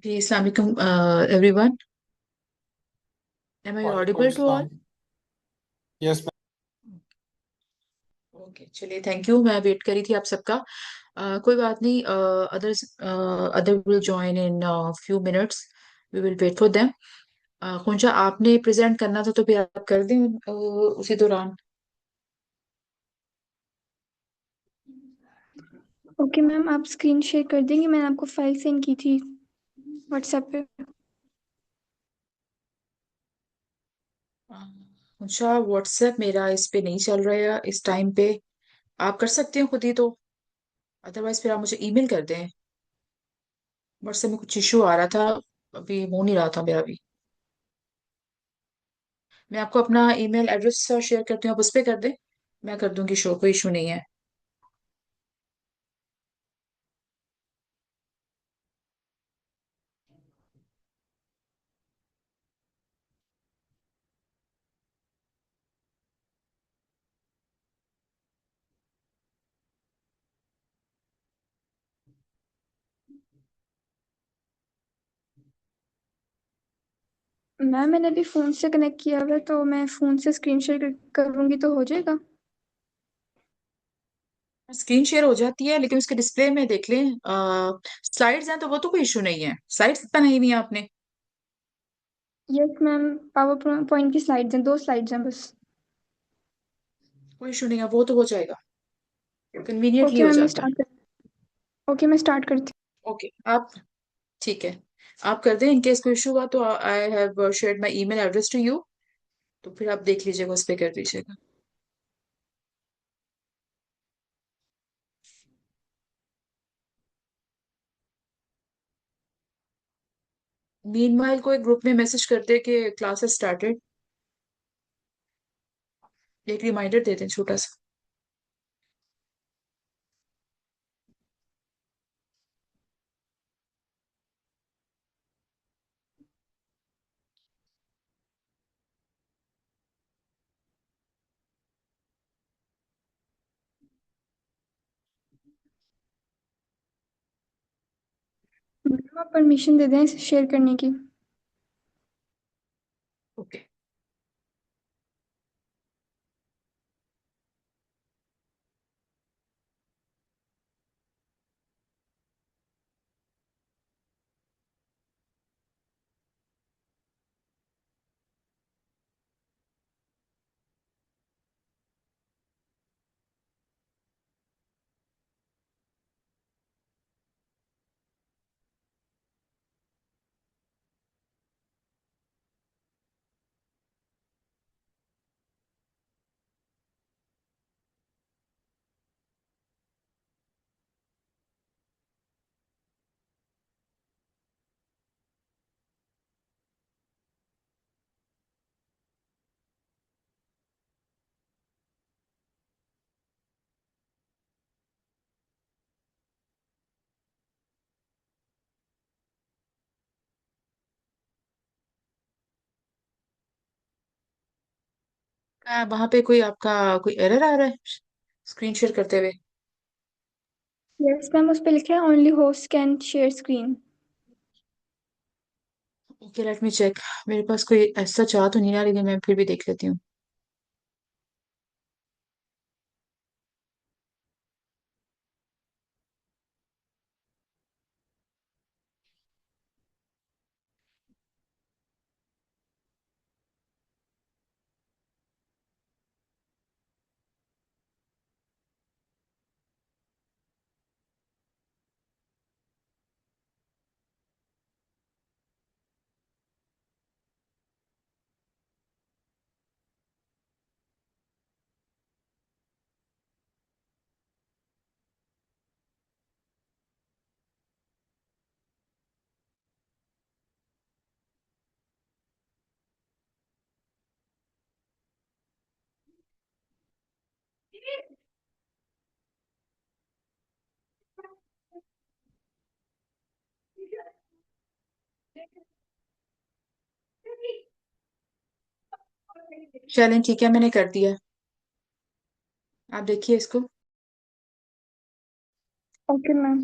जी अस्सलाम वालेकुम everyone. Am I वालेकुम ऑडिबल टू ऑल? सलाम। Yes ma'am. ओके, चलिए, थैंक यू। मैं वेट करी थी आप सबका। कोई बात नहीं। Others other will join in few minutes. We will wait for them. Kunja, आपने प्रेजेंट करना था तो फिर आप कर दें उसी दौरान। ओके मैम, आप स्क्रीन शेयर कर देंगे। मैंने आपको फाइल सेंड की थी व्हाट्सएप पे। कुंजा, व्हाट्सएप मेरा इस पे नहीं चल रहा है इस टाइम पे। आप कर सकते हो खुद ही तो। अदरवाइज फिर आप मुझे ईमेल कर दें। व्हाट्सएप में कुछ इशू आ रहा था। अभी हो नहीं रहा था मेरा भी। मैं आपको अपना ईमेल एड्रेस शेयर करती हूँ, आप उस पर कर दें। मैं कर दूंगी शो, कोई इशू नहीं है। मैम मैंने अभी फ़ोन से कनेक्ट किया हुआ है, तो मैं फ़ोन से स्क्रीन शेयर करूँगी तो हो जाएगा? स्क्रीन शेयर हो जाती है, लेकिन उसके डिस्प्ले में देख लें स्लाइड्स हैं तो वो तो कोई इशू नहीं है। स्लाइड्स बनाई हुई है आपने? यस मैम, पावर पॉइंट की स्लाइड्स हैं, 2 स्लाइड्स हैं बस। कोई इशू नहीं है, वो तो हो जाएगा। कन्वीनियंटली ओके हो मैम, जाता है। ओके मैं स्टार्ट करती ओके, आप ठीक है। आप कर दें। इनकेस कोई इशू हुआ तो I have shared my email address to you. तो फिर आप देख लीजिएगा, उस पर कर दीजिएगा। मीनवाइल को एक ग्रुप में मैसेज कर दे कि क्लास स्टार्टेड। एक रिमाइंडर दे दें छोटा सा। हूँ। मैम आप परमिशन दे दें इसे शेयर करने की। ओके। वहां पे कोई आपका कोई एरर आ रहा है स्क्रीन शेयर करते हुए? यस मैम, उस पे लिखा है only host can share screen. Okay, let me check. मेरे पास कोई ऐसा चाह तो नहीं आ, लेकिन मैं फिर भी देख लेती हूँ। चलें, ठीक है, मैंने कर दिया। आप देखिए इसको। Okay ma'am.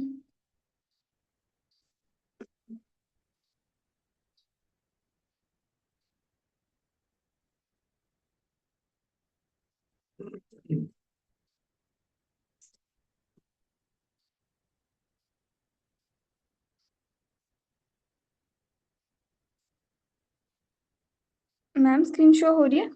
Ma'am screen show हो रही है?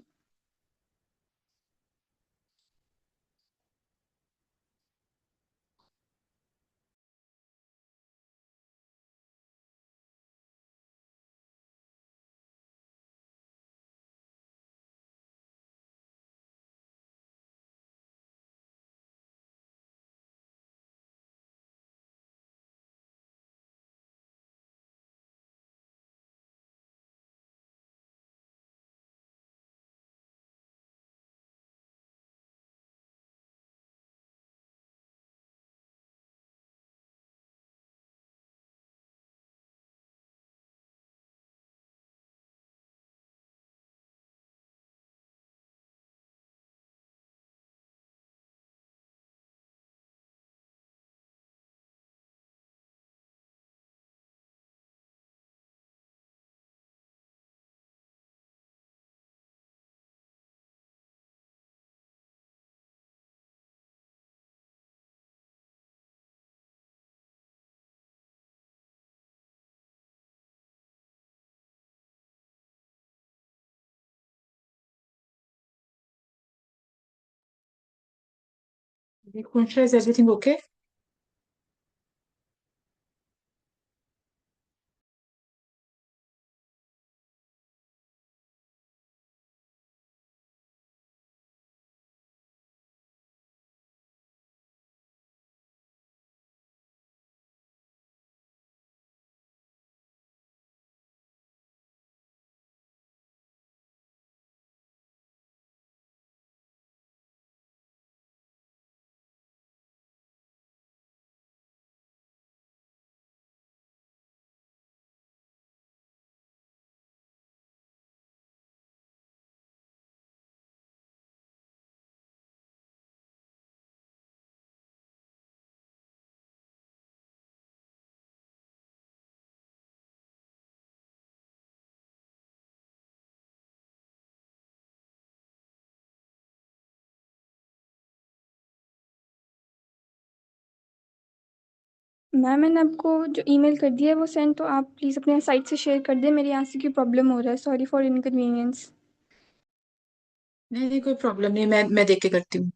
Kuncha, is everything okay? Ma'am मैंने आपको जो ईमेल कर दिया है वो सेंड, तो आप प्लीज़ अपने साइट से शेयर कर दें। मेरे यहाँ से की प्रॉब्लम हो रहा है। Sorry for inconvenience. नहीं नहीं, कोई प्रॉब्लम नहीं, मैं देख के करती हूँ।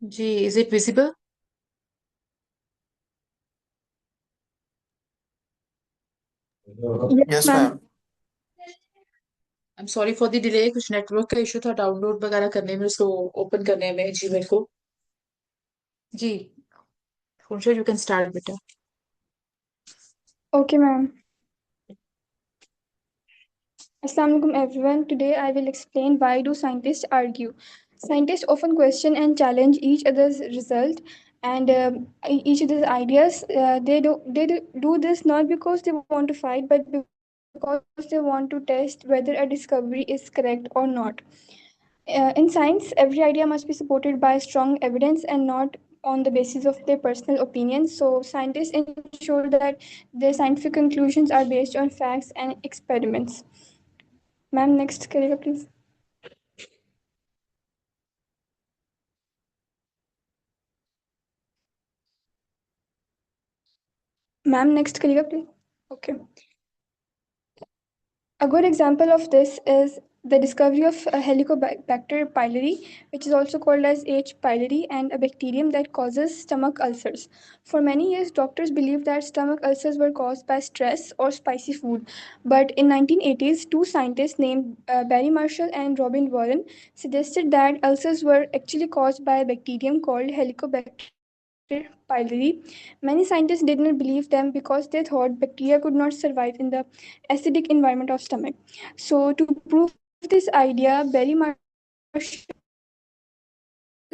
जी, is it visible? Yes, Yes, ma'am. ma'am. I am sorry for the delay, कुछ नेटवर्क का इशू था डाउनलोड वगैरह करने में, उसको ओपन करने में जीमेल को। जी, खुशा यू कैन स्टार्ट बेटा। Okay, ma'am. Assalamualaikum everyone. Today I will explain why do scientists argue. Scientists often question and challenge each other's result and each other's ideas. They do this not because they want to fight, but because they want to test whether a discovery is correct or not. In science, every idea must be supported by strong evidence and not on the basis of their personal opinions. So, scientists ensure that their scientific conclusions are based on facts and experiments. Ma'am, next करिएगा please. Ma'am, next करिएगा please. Okay. A good example of this is the discovery of Helicobacter pylori, which is also called as H. pylori, and a bacterium that causes stomach ulcers. For many years, doctors believed that stomach ulcers were caused by stress or spicy food. But in 1980s, two scientists named Barry Marshall and Robin Warren suggested that ulcers were actually caused by a bacterium called Helicobacter pylori. Many scientists did not believe them because they thought bacteria could not survive in the acidic environment of stomach. So to prove this idea, Barry Marshall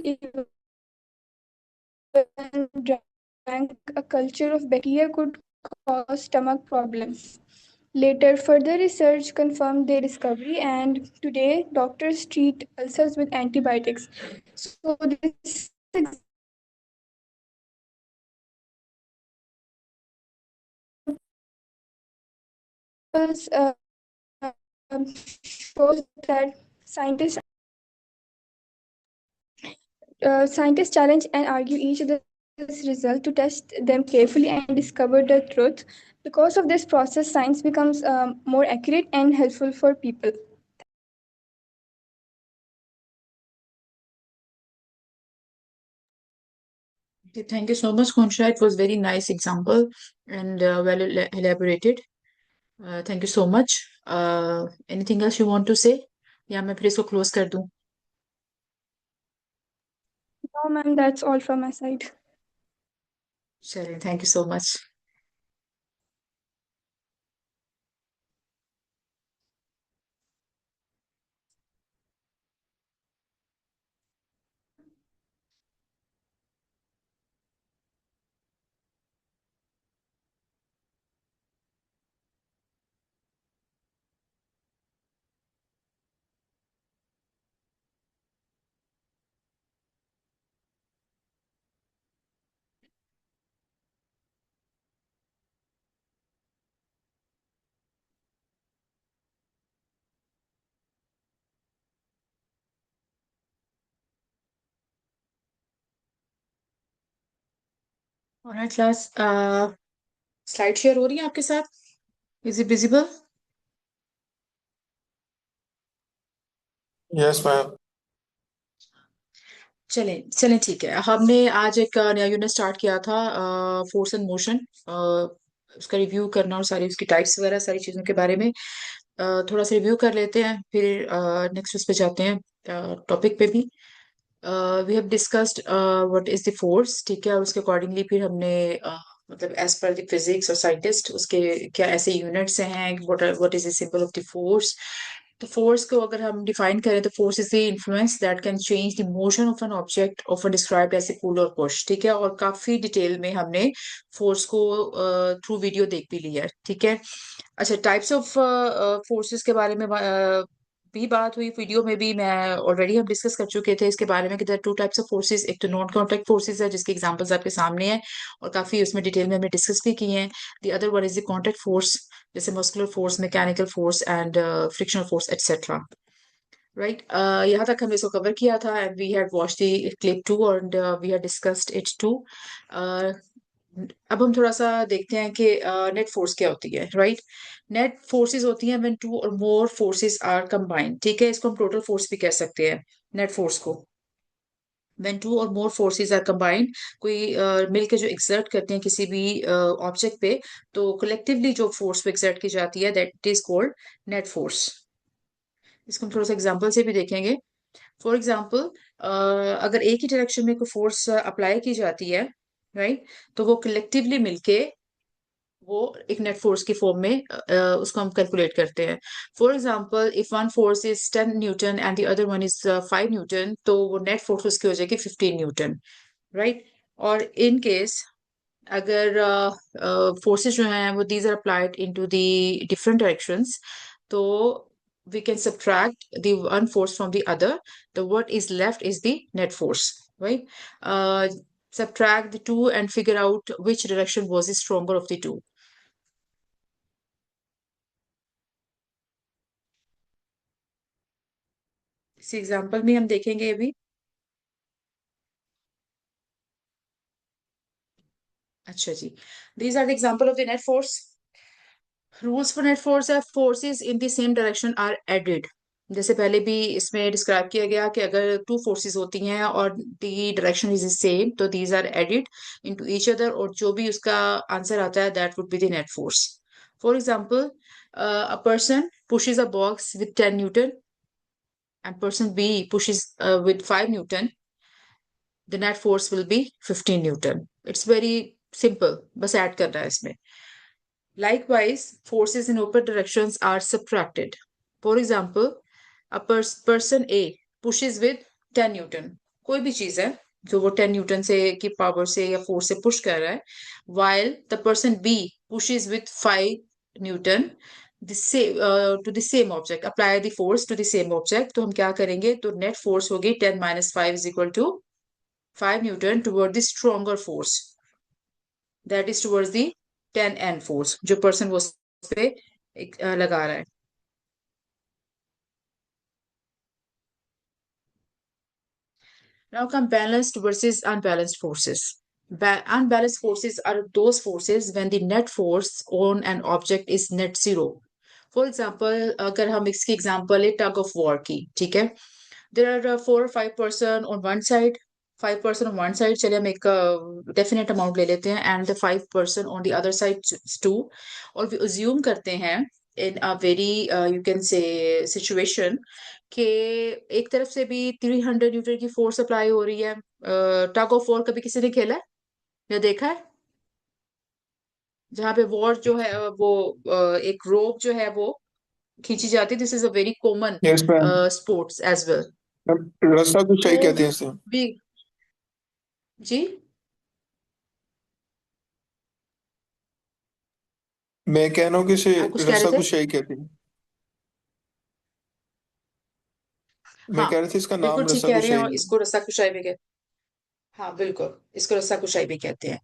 even drank a culture of bacteria could cause stomach problems. Later, further research confirmed their discovery, and today doctors treat ulcers with antibiotics. So, this example shows that scientists scientists challenge and argue each other's results to test them carefully and discover the truth. Because of this process, science becomes more accurate and helpful for people. Thank you so much, Khonsha. It was very nice example and well elaborated. Thank you so much. Anything else you want to say? या मैं फिर इसको close कर दूं? No, ma'am, that's all from my side. चलिए, thank you so much. Alright class, slide share हो रही है आपके साथ? Is it visible? Yes, ma'am. चले चले, ठीक है। हमने आज एक नया यूनिट स्टार्ट किया था, फोर्स एंड मोशन। उसका रिव्यू करना और सारी उसकी टाइप्स वगैरह सारी चीजों के बारे में थोड़ा सा रिव्यू कर लेते हैं, फिर नेक्स्ट उस पे जाते हैं टॉपिक पे भी। We have discussed what is the force, ठीक है, और उसके अकॉर्डिंगली फिर हमने मतलब एज पर द फिजिक्स और साइंटिस्ट उसके क्या ऐसे यूनिट्स हैं, what is the symbol of the force. तो फोर्स को अगर हम डिफाइन करें तो force is the influence that can change the motion of an object, often described as a pull और पुश, ठीक है। और काफी डिटेल में हमने फोर्स को थ्रू वीडियो देख भी लिया है, ठीक है। अच्छा, टाइप्स ऑफ फोर्सेस के बारे में भी बात हुई वीडियो में भी, मैं ऑलरेडी हम डिस्कस कर चुके थे इसके बारे में कि there two types of forces. एक तो नॉन कॉन्टैक्ट फोर्सेस है जिसके एग्जांपल्स आपके सामने हैं और काफी उसमें डिटेल में हमने डिस्कस भी किए हैं। The other one is the contact force, जैसे muscular force, mechanical force and frictional force etcetera, right. यहाँ तक हमने इसको कवर किया था and we had watch the clip too and we had discussed it too. अब हम थोड़ा सा देखते हैं कि नेट फोर्स क्या होती है, राइट। नेट फोर्सेस होती हैं व्हेन टू और मोर फोर्सेस आर कंबाइंड, ठीक है। इसको हम टोटल फोर्स भी कह सकते हैं, नेट फोर्स को। when two or more forces are combined, कोई मिलके जो exert करते हैं किसी भी ऑब्जेक्ट पे, तो collectively जो फोर्स पे exert की जाती है, that is called net force. इसको हम थोड़ा सा एग्जांपल से भी देखेंगे. फॉर एग्जांपल, अगर एक ही डायरेक्शन में कोई फोर्स अप्लाई की जाती है, राइट, तो वो कलेक्टिवली मिलके वो एक नेट फोर्स की फॉर्म में उसको हम कैलकुलेट करते हैं. For example, if one force is 10 Newton and the other one is 5 Newton, तो वो नेट फोर्स उसकी हो जाएगी 15 न्यूटन, राइट. और इन केस अगर फोर्सेस जो हैं वो these are applied into the different directions, तो we can subtract the one force from the other. The what is left is the net force, right? Subtract the two and figure out which direction was the stronger of the two. इस example में हम देखेंगे अभी. अच्छा जी, these are the example of the net force. Rules for net force है, forces in the same direction are added. जैसे पहले भी इसमें डिस्क्राइब किया गया कि अगर टू फोर्सेस होती हैं और दी डायरेक्शन इज सेम, तो these are added into each other, और जो भी उसका आंसर आता है that would be the net force. For example, a person pushes a box with 10 newton and person B pushes with 5 newton, the net force will be 15 newton. It's very simple, बस add करना है इसमें. Likewise, forces in opposite directions are subtracted. For example, a person A pushes with 10 Newton. कोई भी चीज है जो वो 10 न्यूटन से की पावर से या फोर्स से पुश कर रहा है, while the person B pushes with 5 Newton to the same object. Apply the force to the same object. तो हम क्या करेंगे, तो नेट फोर्स होगी 10 minus 5 is equal to 5 Newton toward the stronger force. That is towards the 10N force जो person वो उस पे लगा रहा है. Now come balanced versus unbalanced forces. Unbalanced forces are those forces when the net force on an object is net zero. For example, अगर हम इसकी एग्जांपल है टग ऑफ वॉर की, ठीक है. There are 4 or 5 person on one side, 5 person on one side. चलिए हम एक definite amount ले लेते हैं, and the 5 person on the other side too. और we assume करते हैं in a very you can say situation कि एक तरफ से भी 300 न्यूटन की फोर्स अप्लाई हो रही है. टग ऑफ वॉर कभी किसी ने खेला है या देखा है? जहाँ पे वॉर जो है वो एक रोप जो है वो खींची जाती है. This is a very common Yes, ma'am. Sports as well. रस्सा कुशाई तो कहते हैं इसे. भी जी, मैं कह रहा हूँ कि इसे आप कुछ कह रस्सा रहे थे? कुशाई कहते हैं. मैं हाँ, कह रहा था इसका बिल्कुल नाम ठीक रस्सा कह रहे हैं, कुशाई और है. इसको रस्सा कुशाई भी कहते हैं. हाँ बिल्कुल, इसको रस्सा कुशाई भी कहते हैं.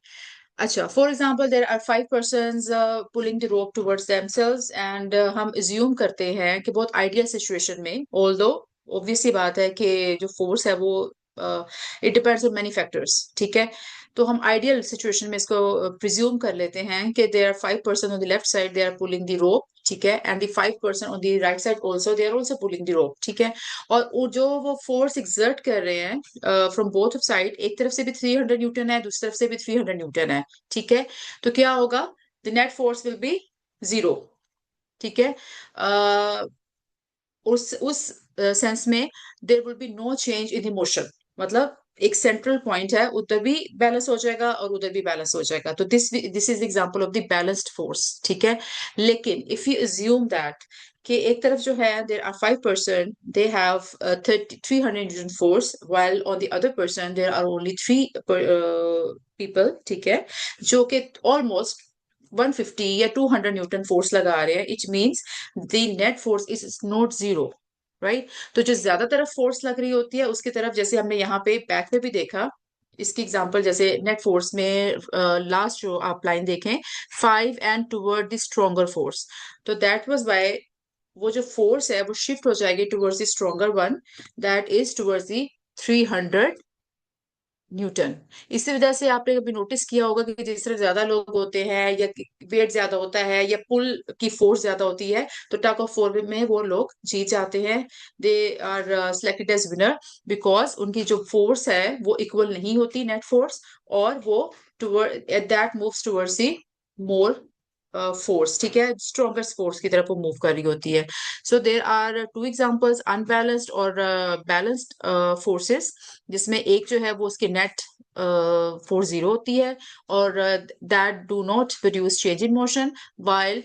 अच्छा, for example there are 5 persons pulling the rope towards themselves, and हम अज्यूम करते हैं कि बहुत आइडियल सिचुएशन में, ऑल्दो ऑब्वियस सी बात है कि जो फोर्स है वो it depends on many factors, ठीक है. तो हम आइडियल सिचुएशन में इसको प्रिज्यूम कर लेते हैं कि there are 5 person on the left side, they are pulling the rope, ठीक है, and the 5 person on the right side also, they are also pulling the rope, ठीक है. और जो वो फोर्स एक्सर्ट कर रहे हैं फ्रॉम बोथ ऑफ साइड, एक तरफ से भी 300 न्यूटन है, दूसरी तरफ से भी 300 न्यूटन है, ठीक है. तो क्या होगा, the net force will be 0, ठीक है. उस सेंस में there will be no change in the motion. मतलब एक सेंट्रल पॉइंट है, उधर भी बैलेंस हो जाएगा और उधर भी बैलेंस हो जाएगा. तो this is example of the balanced force, ठीक है. लेकिन इफ यू अज्यूम दैट कि एक तरफ जो है there are 5 person, they have 300 newton force, while on the other person there are only 3 people, ठीक है, जो कि ऑलमोस्ट 150 या 200 न्यूटन फोर्स लगा रहे हैं. It means the net force is not 0, right. तो जो ज्यादा तरफ फोर्स लग रही होती है उसकी तरफ, जैसे हमने यहाँ पे बैक पे भी देखा, इसकी एग्जांपल जैसे नेट फोर्स में लास्ट जो आप लाइन देखें, 5 and toward the stronger force, तो दैट वाज व्हाई वो जो फोर्स है वो शिफ्ट हो जाएगी towards the stronger one, that is towards the 300 Newton. इसी वजह से आपने कभी नोटिस किया होगा कि जिस तरह ज्यादा लोग होते हैं या वेट ज्यादा होता है या पुल की फोर्स ज्यादा होती है तो टग ऑफ वॉर में वो लोग जीत जाते हैं। They are selected as winner because उनकी जो फोर्स है वो इक्वल नहीं होती नेट फोर्स, और वो toward that moves towards the more force, ठीक है, स्ट्रॉन्गेस्ट फोर्स की तरफ वो मूव कर रही होती है। So there are two examples, unbalanced और बैलेंस्ड फोर्सेस, जिसमें एक जो है वो उसकी नेट फोर्स जीरो होती है और that do not produce change in motion, while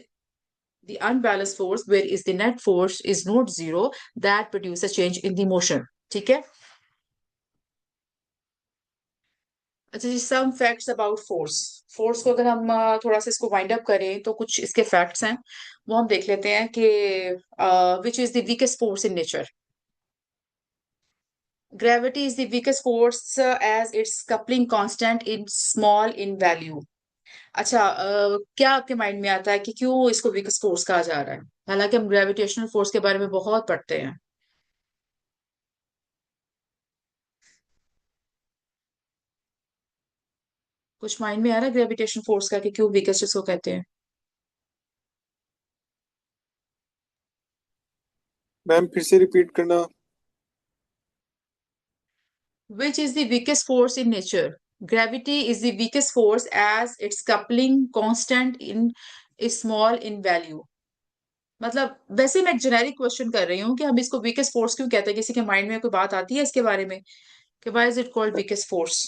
the unbalanced force where is the net force is not zero that produce a change in the motion, ठीक है। अच्छा जी, some facts about force. Force को अगर हम थोड़ा सा इसको वाइंड अप करें तो कुछ इसके फैक्ट्स हैं, वो हम देख लेते हैं कि which is the weakest force in nature. Gravity is the weakest force as its coupling constant in small in value। अच्छा, क्या आपके माइंड में आता है कि क्यों इसको वीकेस्ट फोर्स कहा जा रहा है, हालांकि हम ग्रेविटेशनल फोर्स के बारे में बहुत पढ़ते हैं। कुछ माइंड में आ रहा है ग्रेविटेशन फोर्स का कि क्यों वीकेस्ट इसको कहते हैं? मैम फिर से रिपीट करना। Which is the weakest force in nature? Gravity is the weakest force as its coupling constant in is small in value। मतलब वैसे मैं एक जेनेरिक क्वेश्चन कर रही हूँ कि हम इसको वीकेस्ट फोर्स क्यों कहते हैं, किसी के माइंड में कोई बात आती है इसके बारे में कि why is it called weakest force?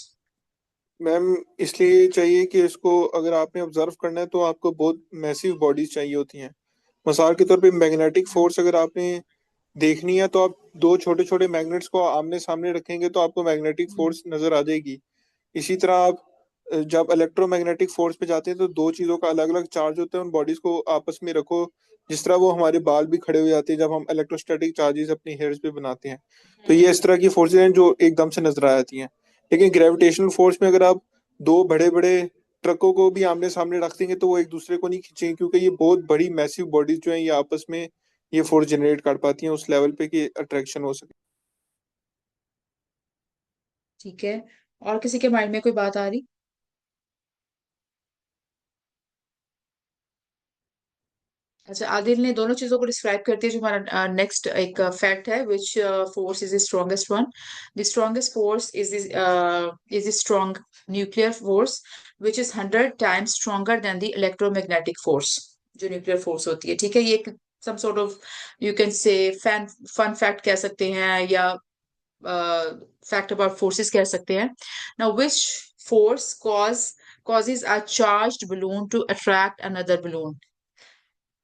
Ma'am इसलिए चाहिए कि इसको अगर आपने ऑब्जर्व करना है तो आपको बहुत मैसिव बॉडीज चाहिए होती हैं। मिसाल के तौर पे मैग्नेटिक फोर्स अगर आपने देखनी है तो आप दो छोटे छोटे मैग्नेट्स को आमने सामने रखेंगे तो आपको मैग्नेटिक फोर्स नजर आ जाएगी। इसी तरह आप जब इलेक्ट्रोमैग्नेटिक फोर्स पे जाते हैं तो दो चीजों का अलग अलग चार्ज होता है, उन बॉडीज को आपस में रखो, जिस तरह वो हमारे बाल भी खड़े हो जाते हैं जब हम इलेक्ट्रोस्टैटिक चार्जेस अपनी हेयर्स पे बनाते हैं। तो ये इस तरह की फोर्सेज हैं जो एकदम से नजर आ जाती हैं। लेकिन ग्रेविटेशनल फोर्स में अगर आप दो बड़े बड़े ट्रकों को भी आमने सामने रख देंगे तो वो एक दूसरे को नहीं खींचेंगे, क्योंकि ये बहुत बड़ी मैसिव बॉडीज जो हैं ये आपस में ये फोर्स जनरेट कर पाती हैं उस लेवल पे कि अट्रैक्शन हो सके। ठीक है, और किसी के माइंड में कोई बात आ रही? अच्छा, आदिल ने दोनों चीजों को डिस्क्राइब करती है। जो हमारा नेक्स्ट एक फैक्ट है, which force is the strongest one. The strongest force is strong nuclear force which is 100 times stronger than the electromagnetic force, जो न्यूक्लियर फोर्स होती है, ठीक है। ये some sort of you can say fan fun fact कह सकते हैं या फैक्ट अबाउट फोर्सेस कह सकते हैं। Now which force causes a charged balloon to attract another balloon?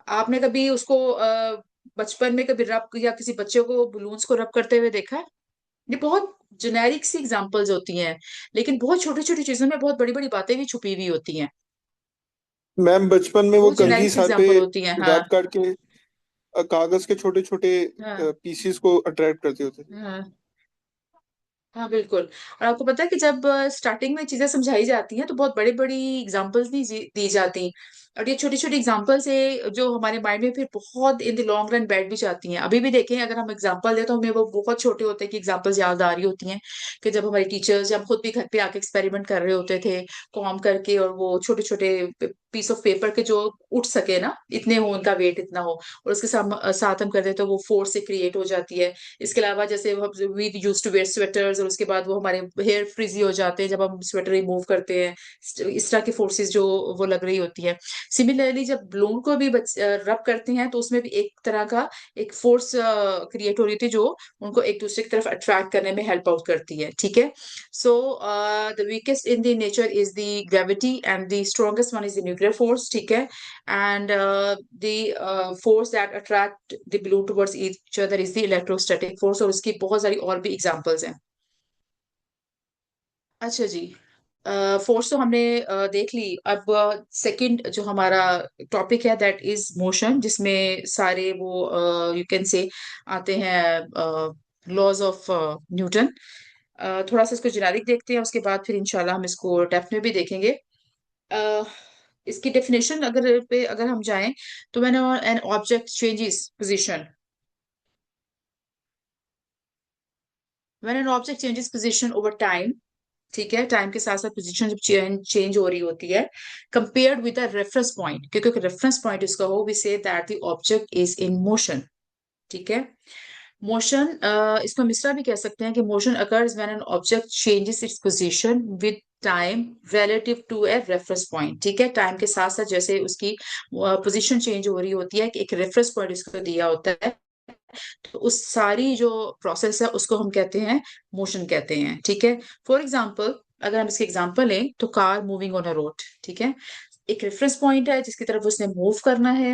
आपने कभी उसको बचपन में कभी रब या किसी बच्चे को बलून्स को रब करते हुए देखा है? ये बहुत जेनेरिक सी एग्जांपल्स होती हैं, लेकिन बहुत छोटी छोटी चीजों में बहुत बड़ी बड़ी बातें भी छुपी हुई होती हैं। मैम बचपन में वो बहुत कंघी जेनेरिक सी सर पे एग्जांपल होती हैं, हाँ। रब करके कागज के छोटे छोटे हाँ। पीसीस को अट्रैक्ट करते होते थे। हाँ। हाँ बिल्कुल। और आपको पता है कि जब स्टार्टिंग में चीजें समझाई जाती हैं तो बहुत बड़ी बड़ी एग्जांपल्स नहीं दी जाती, और ये छोटी छोटी एग्जांपल्स है जो हमारे माइंड में फिर बहुत इन द लॉन्ग रन बैठ भी जाती हैं। अभी भी देखें, अगर हम एग्जांपल दें तो हमें वो बहुत छोटे होते हैं कि एग्जांपल्स याद आ रही होती हैं, कि जब हमारी टीचर्स या हम खुद भी घर पे आके एक्सपेरिमेंट कर रहे होते थे कॉम करके, और वो छोटे छोटे पीस ऑफ पेपर के जो उठ सके ना, इतने हो उनका वेट इतना हो, और उसके साथ हम करते हैं तो वो फोर्स से क्रिएट हो जाती है। इसके अलावा जैसे we use to wear sweaters, और उसके बाद वो हमारे हेयर फ्रीजी हो जाते हैं जब हम स्वेटर रिमूव करते हैं, इस तरह की फोर्सेस जो वो लग रही होती है। सिमिलरली जब ब्लून को भी रब करते हैं तो उसमें भी एक तरह का एक फोर्स क्रिएट हो रही थी जो उनको एक दूसरे की तरफ अट्रैक्ट करने में हेल्प आउट करती है, ठीक है। So the weakest in the nature is the gravity and the strongest one is the nuclear force, ठीक है। And the force that attract the balloon towards each other is the electrostatic force, और उसकी बहुत सारी और भी examples हैं। अच्छा जी, फोर्स तो हमने देख ली। अब सेकंड जो हमारा टॉपिक है दैट इज मोशन, जिसमें सारे वो यू कैन से आते हैं लॉज ऑफ न्यूटन। थोड़ा सा इसको जेनेरिक देखते हैं, उसके बाद फिर इंशाल्लाह हम इसको डेप्थ में भी देखेंगे। अ, इसकी डेफिनेशन अगर हम जाएं तो when an object changes position, when an object changes position over time ठीक है, टाइम के साथ साथ पोजीशन जब चेंज हो रही होती है, compared with the reference point, क्योंकि रेफरेंस पॉइंट इसका हो, we say that the object is in motion. ठीक है, मोशन, इसको हम इस तरह भी कह सकते हैं कि motion occurs when an object changes its position with time relative to a reference point. ठीक है, टाइम के साथ साथ जैसे उसकी पोजीशन चेंज हो रही होती है, कि एक रेफरेंस पॉइंट इसको दिया होता है, तो उस सारी जो प्रोसेस है उसको हम कहते हैं मोशन कहते हैं। ठीक है, फॉर एग्जाम्पल अगर हम इसके एग्जाम्पल लें तो car moving on a road. ठीक है, एक रेफरेंस पॉइंट है जिसकी तरफ उसने मूव करना है,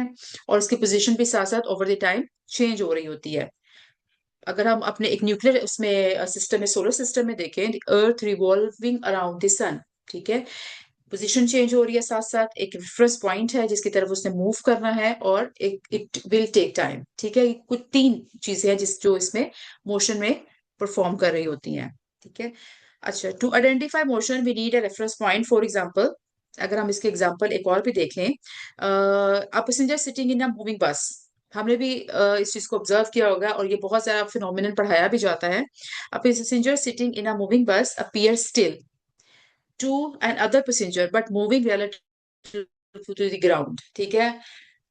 और उसकी पोजीशन भी साथ साथ ओवर द टाइम चेंज हो रही होती है। अगर हम अपने एक न्यूक्लियर उसमें सिस्टम में, सोलर सिस्टम में देखें, अर्थ रिवॉल्विंग अराउंड द सन। ठीक है, पोजीशन चेंज हो रही है, साथ साथ एक रेफरेंस पॉइंट है जिसकी तरफ उसने मूव करना है, और एक इट विल टेक टाइम। ठीक है, कुछ तीन चीजें हैं जिस जो इसमें मोशन में परफॉर्म कर रही होती हैं। ठीक है, अच्छा, to identify motion we need a reference point. For example, अगर हम इसके एग्जांपल एक और भी देख लें, a passenger sitting in a moving bus. हमने भी इस चीज को ऑब्जर्व किया होगा, और ये बहुत सारा फिनोमिनन पढ़ाया भी जाता है। अ passenger sitting in a moving बस appear still to an other passenger but moving relative to the ground। ठीक है,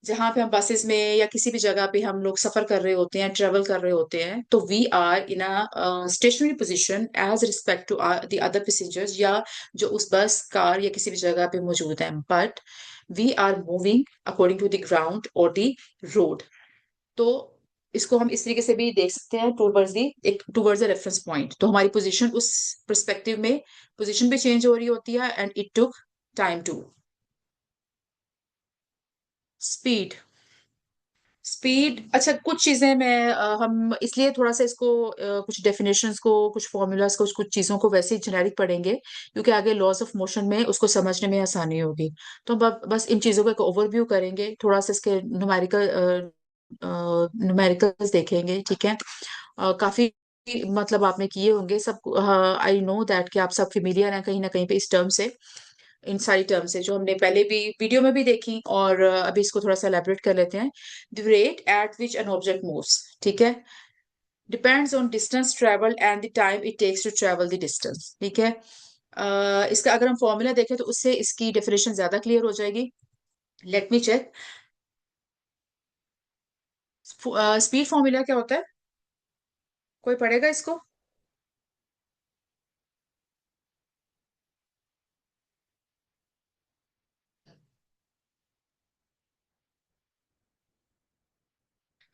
जहां पे हम बसेस में या किसी भी जगह पे हम लोग सफर कर रहे होते हैं, ट्रेवल कर रहे होते हैं, तो we are in a stationary position as respect to the other passengers, या जो उस बस, कार या किसी भी जगह पे मौजूद हैं, but we are moving according to the ground और द रोड। तो इसको हम इस तरीके से भी देख सकते हैं, टूवर्ड्स दी एक टूवर्ड्स द रेफरेंस पॉइंट, तो हमारी पोजीशन उस परस्पेक्टिव में पोजीशन भी चेंज हो रही होती है, and it took time to. Speed, speed, अच्छा, कुछ चीजें मैं हम इसलिए थोड़ा सा इसको कुछ डेफिनेशंस को, कुछ फॉर्मूलाज को, कुछ चीजों को वैसे ही जेनेरिक पढ़ेंगे, क्योंकि आगे लॉस ऑफ मोशन में उसको समझने में आसानी होगी। तो हम बस इन चीजों का एक ओवरव्यू करेंगे, थोड़ा सा इसके न्यूमेरिकल न्यूमेरिकल्स देखेंगे। ठीक है, काफी मतलब आपने किए होंगे सब, आई नो दैट कि आप सब फेमिलियर हैं कहीं ना कहीं पे इस टर्म से, इन सारी टर्म से जो हमने पहले भी वीडियो में भी देखी, और अभी इसको थोड़ा सा एलैबोरेट कर लेते हैं। The rate at which an object moves, ठीक है, depends on distance travelled and the time it takes to travel the distance. ठीक है, इसका अगर हम फॉर्मूला देखें तो उससे इसकी डेफिनेशन ज्यादा क्लियर हो जाएगी। Let me check, speed formula क्या होता है, कोई पढ़ेगा इसको?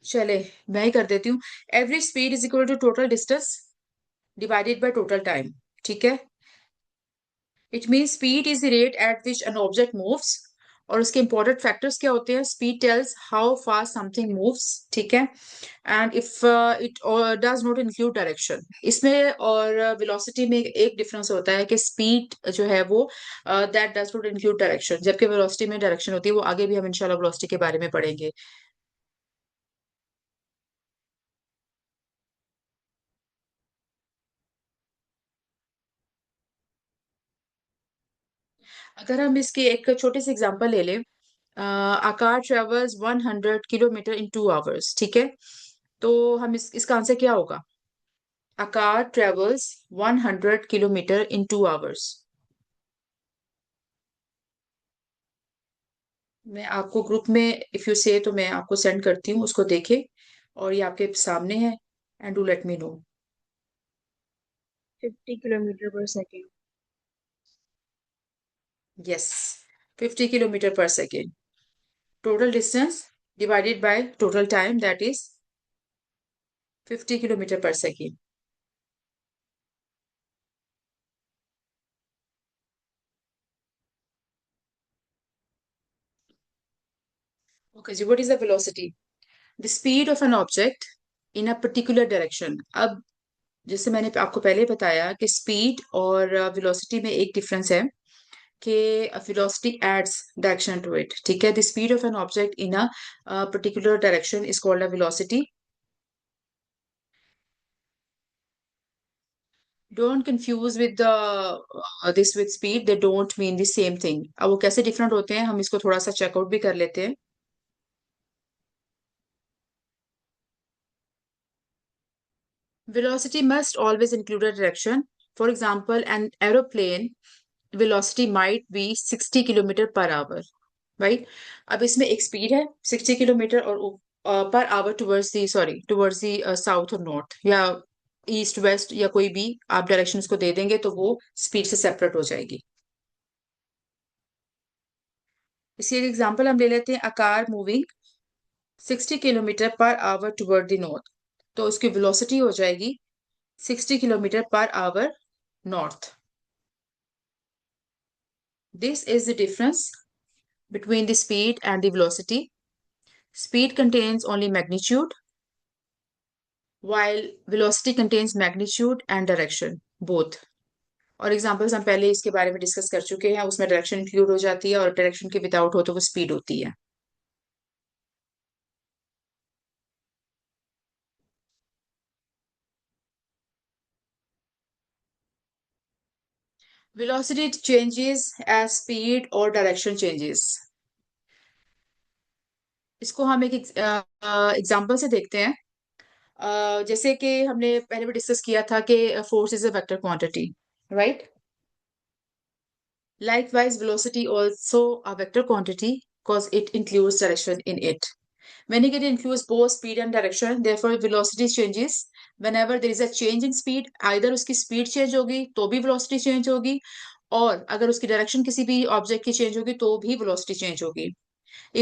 चले, मैं ही कर देती हूँ। Average speed is equal to total distance divided by total time. ठीक है, it mean speed is the rate at which an object moves, और उसके इंपॉर्टेंट फैक्टर्स क्या होते हैं? Speed tells how fast something moves. ठीक है, and if it does not include direction, इसमें और वेलोसिटी में एक डिफरेंस होता है कि स्पीड जो है वो that does not include direction, जबकि वेलोसिटी में डायरेक्शन होती है। वो आगे भी हम इंशाल्लाह वेलोसिटी के बारे में पढ़ेंगे। अगर हम इसके एक छोटे से एग्जांपल ले लें, a car travels 100 kilometre in 2 hours. ठीक है, तो हम इसका आंसर क्या होगा? A car travels 100 kilometre in 2 hours. मैं आपको ग्रुप में, इफ यू से, तो मैं आपको सेंड करती हूँ, उसको देखे, और ये आपके सामने है, and do let me know. 50 kilometre per second. Yes, 50 kilometre per second. Total distance divided by total time, that is 50 kilometre per second. Okay जी, what is the velocity? The speed of an object in a particular direction. अब जैसे मैंने आपको पहले बताया कि speed और velocity में एक डिफरेंस है, कि velocity adds direction to it. ठीक है, the speed of an object in a particular direction is called a velocity. Don't confuse with the this with speed, they don't mean the same thing. अब वो कैसे different होते हैं हम इसको थोड़ा सा चेकआउट भी कर लेते हैं। Velocity must always include a direction. For example, an aeroplane velocity might be 60 kilometre per hour, right? अब इसमें एक स्पीड है 60 किलोमीटर और per hour towards the south और नॉर्थ या ईस्ट वेस्ट या कोई भी आप डायरेक्शंस को दे देंगे तो वो स्पीड से सेपरेट हो जाएगी। इसी एक एग्जांपल हम ले लेते हैं, a car moving 60 kilometre per hour toward the north, तो उसकी वेलोसिटी हो जाएगी 60 kilometre per hour north. This is the difference between the speed and the velocity. Speed contains only magnitude, while velocity contains magnitude and direction, both. और examples हम पहले इसके बारे में डिस्कस कर चुके हैं, उसमें डायरेक्शन इंक्लूड हो जाती है और डायरेक्शन के विदाउट हो तो वो स्पीड होती है। Velocity changes as speed or direction changes. इसको हम एक एग्जांपल से देखते हैं। जैसे कि हमने पहले भी डिस्कस किया था कि force is a vector quantity, right? Likewise, velocity also a vector quantity because it includes direction in it. When it includes both speed and direction, therefore velocity changes. Whenever there is a change in speed, either उसकी speed change होगी तो भी velocity change होगी, और अगर उसकी direction किसी भी object की change होगी तो भी velocity change होगी।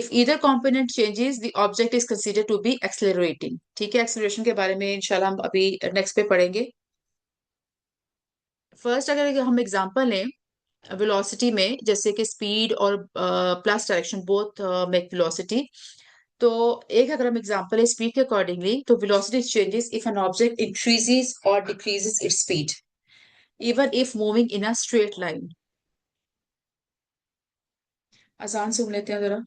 If either component changes, the object is considered to be accelerating. ठीक है, acceleration के बारे में इंशाल्लाह हम अभी next पे पढ़ेंगे। First अगर हम example लें वेलोसिटी में, जैसे कि स्पीड और plus direction both make velocity, तो एक अगर हम एग्जांपल है स्पीड के अकॉर्डिंगली, तो velocity changes if an object increases और decreases its speed even if moving in a straight line. आसान सुन लेते हैं जरा।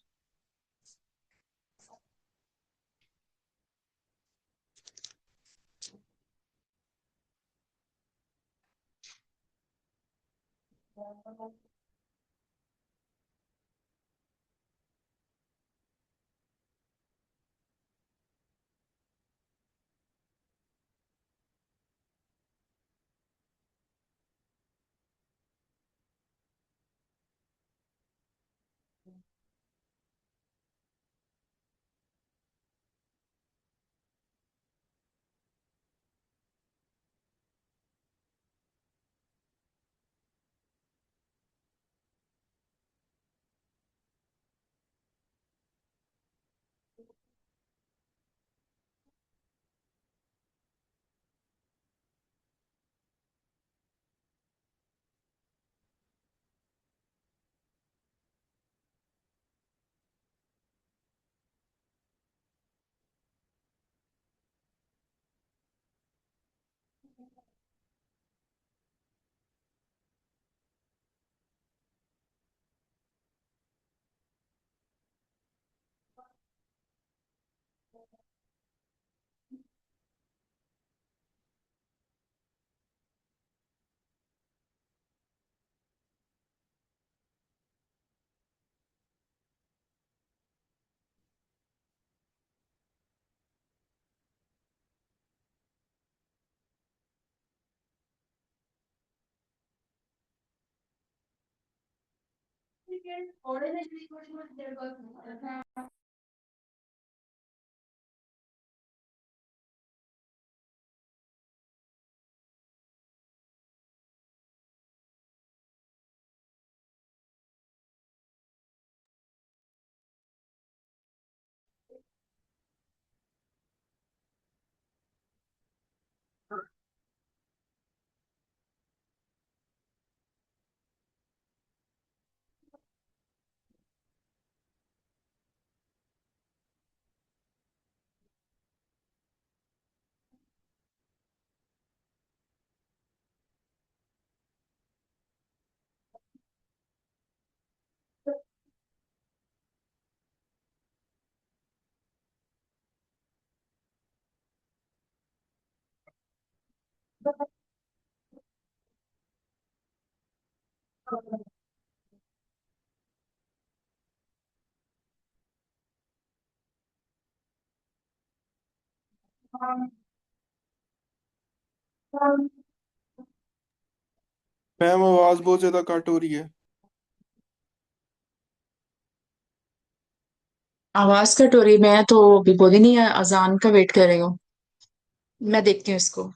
मैम आवाज बहुत ज्यादा कट हो रही है। आवाज कट हो रही है। मैं तो अभी बोली नहीं है, अजान का वेट कर रही हूँ। मैं देखती हूँ इसको।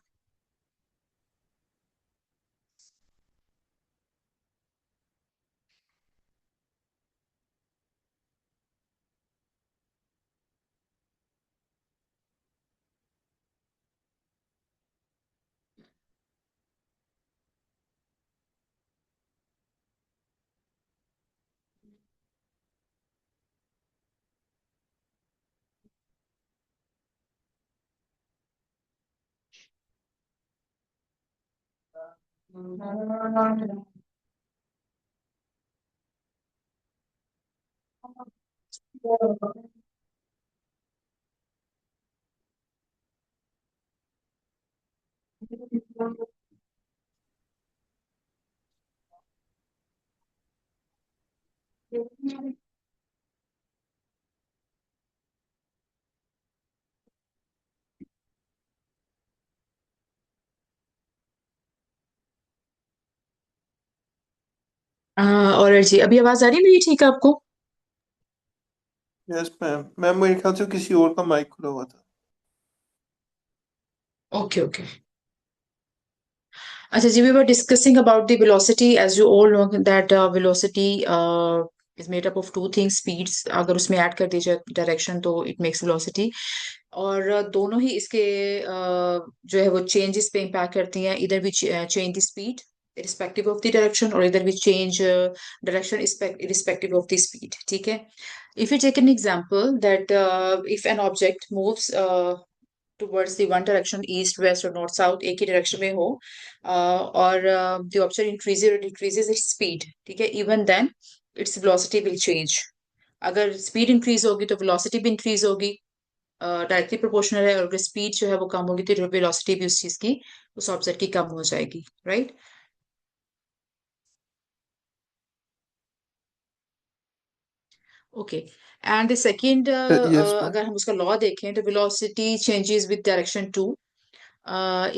और जी अभी आवाज आ रही है मेरी ठीक है आपको? Yes ma'am. मैम मेरे ख्याल से किसी और का माइक खुला हुआ था। Okay okay. अच्छा जी, we were discussing about the velocity. As you all know that velocity is made up of two things, speeds अगर उसमें ऐड कर दीजिए डायरेक्शन तो it makes velocity। और दोनों ही इसके जो है वो चेंजेस पे इम्पैक्ट करती हैं। इधर भी change the speed irrespective of the direction, और इधर भी change direction irrespective of the speed। ठीक है। If you take an example that if an object moves towards the one direction, east west or north south, एक ही direction में हो, और the object increases or decreases its speed, ठीक है, even then its velocity will change। अगर speed increase होगी तो velocity भी इंक्रीज होगी, डायरेक्टली प्रोपोर्शनल है। और अगर स्पीड जो है वो कम होगी तो वेलोसिटी भी उस चीज की, उस ऑब्जेक्ट की कम हो जाएगी। Right. Okay. And the second, yes ma'am. अगर हम उसका लॉ देखें तो velocity changes with direction too.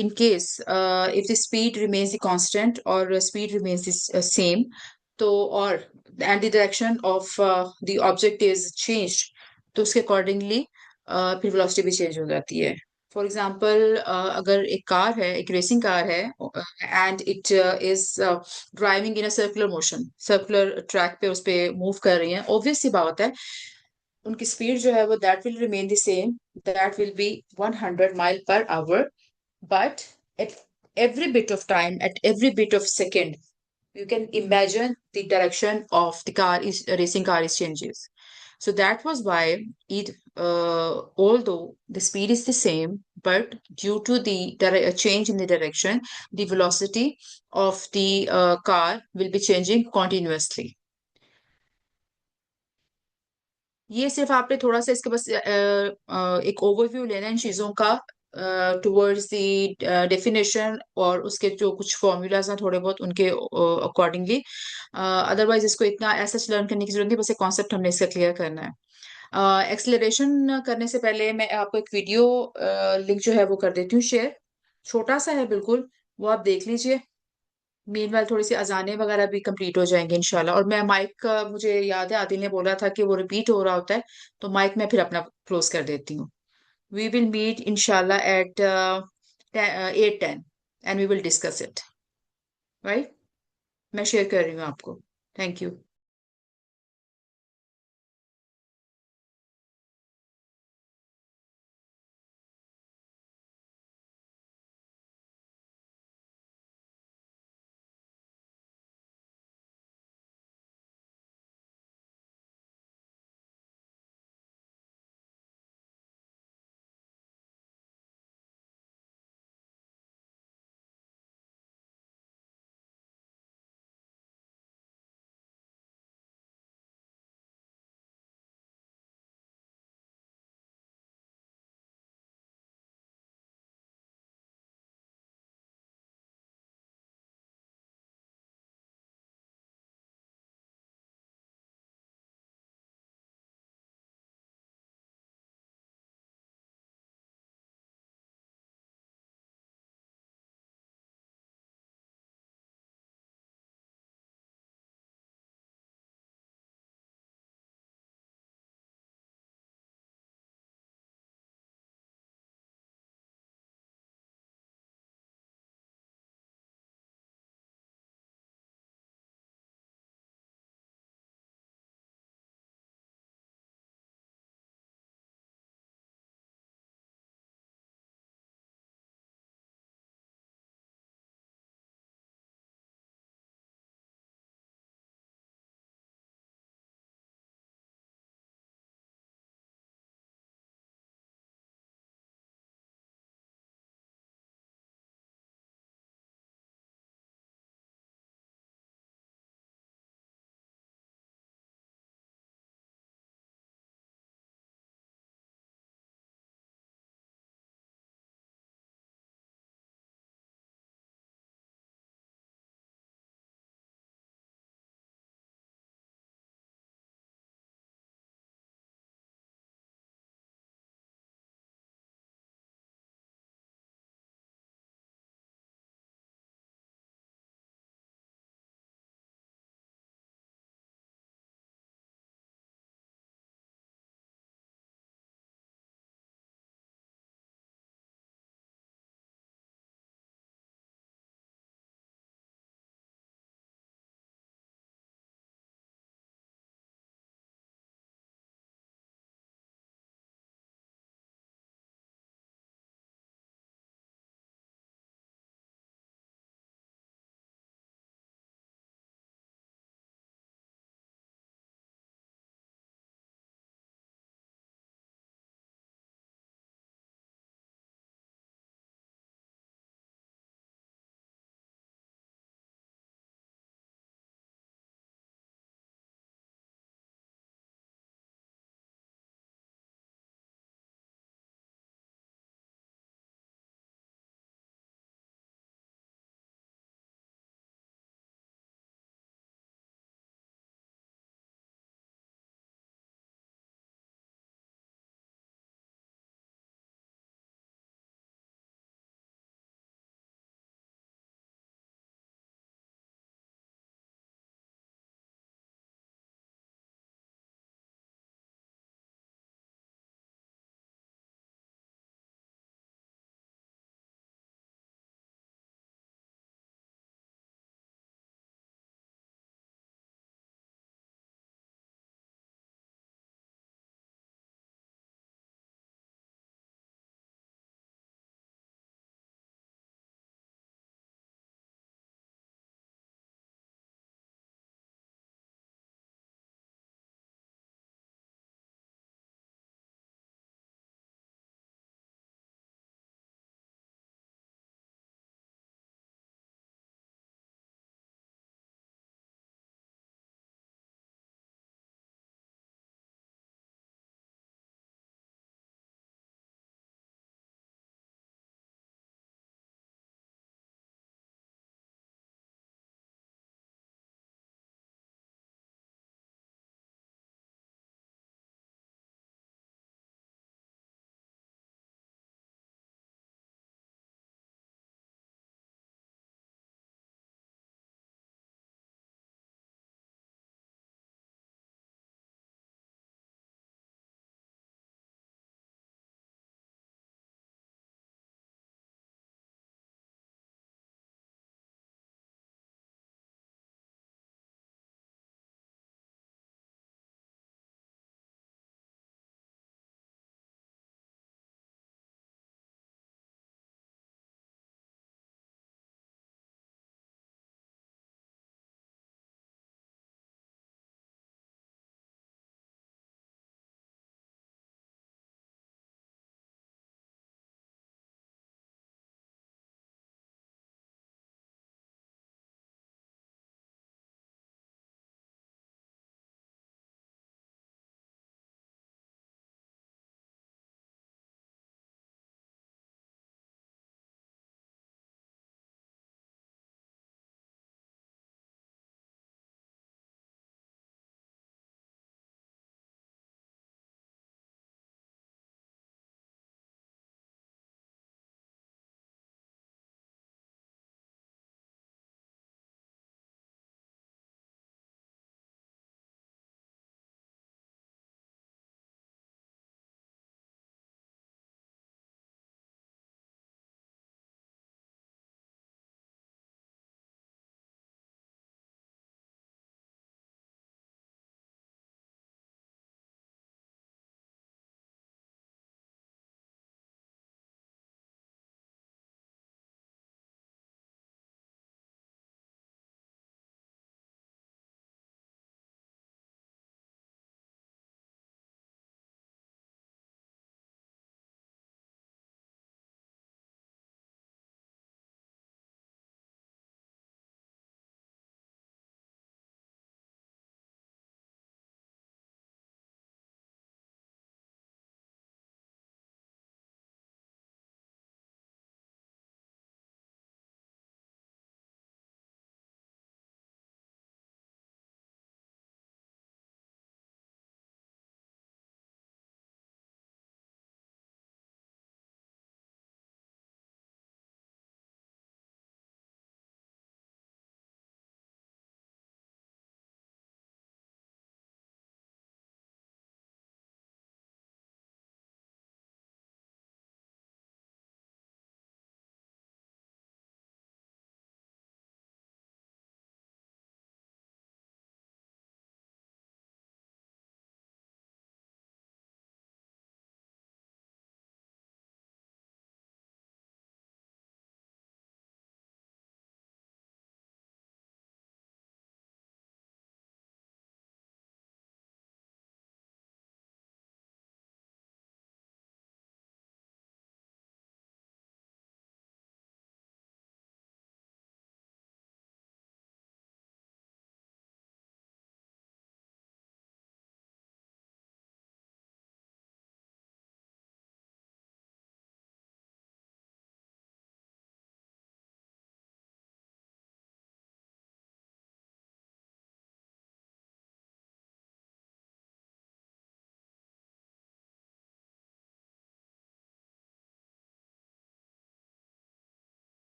In case if the speed remains the constant or speed remains the same, तो और and the direction of the object is changed, तो उसके accordingly फिर velocity भी change हो जाती है। फॉर एग्जाम्पल अगर एक कार है, एक रेसिंग कार है, and it is driving in a circular motion, circular track पे उस पे मूव कर रही है, ऑब्वियस सी बात है उनकी स्पीड जो है वो that will remain the same, that will be 100 mile per hour. But at every bit of time, at every bit of second, you can imagine the direction of the car is racing car is changes. So that was why it, although the speed is the same, but due to the change in the direction, the velocity of the car will be changing continuously। ये सिर्फ आपने थोड़ा सा इसके बस एक overview लेना है इन चीजों का, टुवर्ड्स द डेफिनेशन और उसके जो कुछ फॉर्मूलाज हैं थोड़े बहुत उनके अकॉर्डिंगली। अदरवाइज इसको इतना ऐसा लर्न करने की जरूरत नहीं, बस एक कॉन्सेप्ट हमने इसका क्लियर करना है। एक्सेलरेशन करने से पहले मैं आपको एक वीडियो लिंक जो है वो कर देती हूँ शेयर। छोटा सा है बिल्कुल, वो आप देख लीजिए। मीनवाइल थोड़ी सी अजानें वगैरह भी कंप्लीट हो जाएंगे इंशाल्लाह। और मैं माइक का, मुझे याद है आदिल ने बोला था कि वो रिपीट हो रहा होता है, तो माइक मैं फिर अपना क्लोज कर देती हूँ। वी विल मीट इंशाल्लाह at 8:10 and we will discuss it. Right. मैं शेयर कर रही हूँ आपको। Thank you.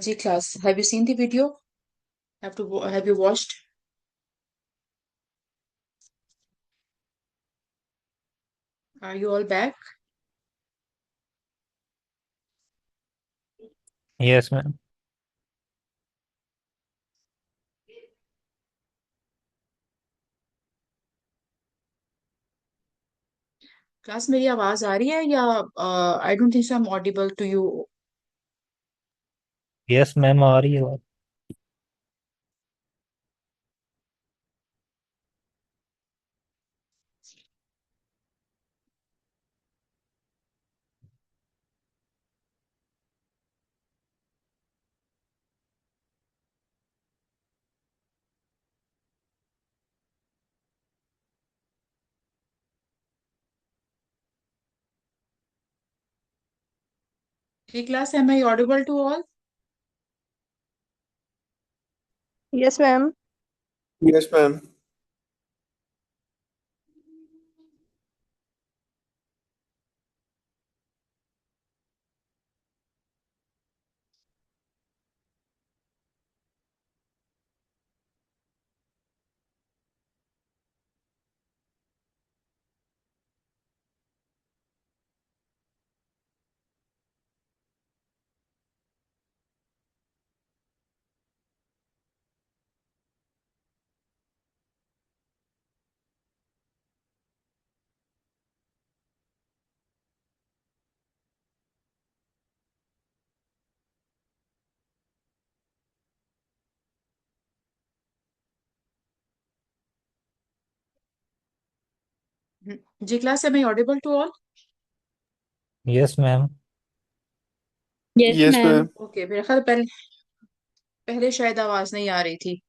जी class, have you seen the video? Have you watched? Are you all back? Yes, ma'am. Class, मेरी आवाज आ रही है या I don't think so I am audible to you? Yes, ma'am. आ रही है बात। जी class, am I audible to all? Yes, ma'am. Yes ma'am. जी class, am I audible to all? Yes, ma'am. Yes, yes ma'am. Ma'am. Okay, मेरे ख्याल पहले पहले शायद आवाज नहीं आ रही थी।